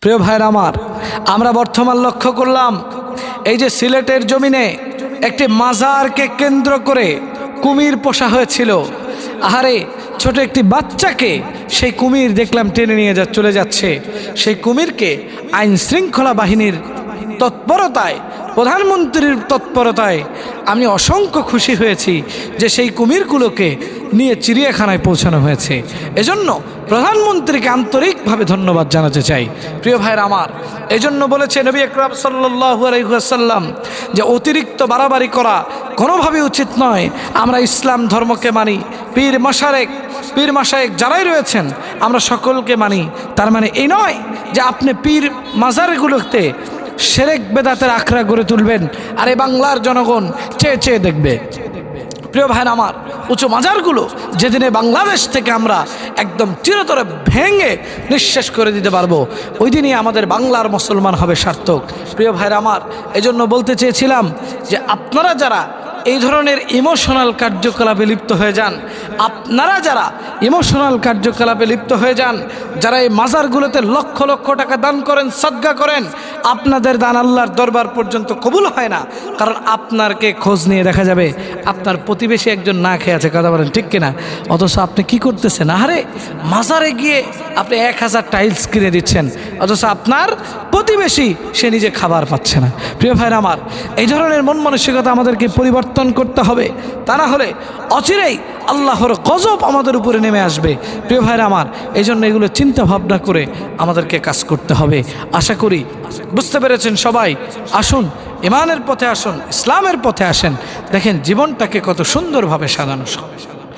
প্রিয় ভাইরা আমার, আমরা বর্তমান লক্ষ্য করলাম এই যে সিলেটের জমিনে একটি মাজারকে কেন্দ্র করে কুমির পোষা হয়েছিল। আহারে, ছোট একটি বাচ্চাকে সেই কুমির দেখলাম টেনে নিয়ে চলে যাচ্ছে। সেই কুমিরকে আইন শৃঙ্খলা বাহিনীর তৎপরতায়, প্রধানমন্ত্রীর তৎপরতায় আমি অসংখ্য খুশি হয়েছি যে সেই কুমিরগুলোকে নিয়ে চিড়িয়াখানায় পৌঁছানো হয়েছে। এজন্য প্রধানমন্ত্রীকে আন্তরিকভাবে ধন্যবাদ জানাতে চাই। প্রিয় ভাইরা আমার, এজন্য বলেছে নবী আকরাম সাল্লাল্লাহু আলাইহি ওয়াসাল্লাম যে অতিরিক্ত বাড়াবাড়ি করা কোনোভাবেই উচিত নয়। আমরা ইসলাম ধর্মকে মানি, পীর মাশায়েখ যারাই রয়েছেন আমরা সকলকে মানি। তার মানে এই নয় যে আপনি পীর মাজারগুলোতে শিরক বেদাতের আখড়া গড়ে তুলবেন আর এই বাংলার জনগণ চেয়ে চেয়ে দেখবে। প্রিয় ভাইরা আমার, উঁচু মাজারগুলো যেদিনে বাংলাদেশ থেকে আমরা একদম চিরতরে ভেঙে নিঃশেষ করে দিতে পারবো, ওই দিনই আমাদের বাংলার মুসলমান হবে সার্থক। প্রিয় ভাইরা আমার, এজন্য বলতে চেয়েছিলাম যে আপনারা যারা এই ধরনের ইমোশনাল কার্যকলাপে লিপ্ত হয়ে যান, আপনারা যারা ইমোশনাল কার্যকলাপে লিপ্ত হয়ে যান, যারা এই মাজারগুলোতে লক্ষ লক্ষ টাকা দান করেন, সাদকা করেন, আপনাদের দান আল্লাহর দরবার পর্যন্ত কবুল হয় না। কারণ আপনারকে খোঁজ নিয়ে দেখা যাবে আপনার প্রতিবেশী একজন না খেয়ে আছে, কথা বলেন ঠিক কিনা? অথচ আপনি কি করতেছেন? আরে মাজারে গিয়ে আপনি 1000 টাইলস কিনে দিচ্ছেন, অথচ আপনার প্রতিবেশী সে নিজে খাবার পাচ্ছে না। প্রিয় ভাইরা আমার, এই ধরনের মন মানসিকতা আমাদেরকে পরিবর্তন করতে হবে, তা না হলে অচিরেই আল্লাহর গজব আমাদের উপরে নেমে আসবে। প্রিয় ভাইরা আমার, এই জন্য এগুলো চিন্তা ভাবনা করে আমাদেরকে কাজ করতে হবে। আশা করি বুঝতে পেরেছেন সবাই। আসুন ইমানের পথে আসুন, ইসলামের পথে আসেন, দেখেন জীবনটাকে কত সুন্দরভাবে সাজানো।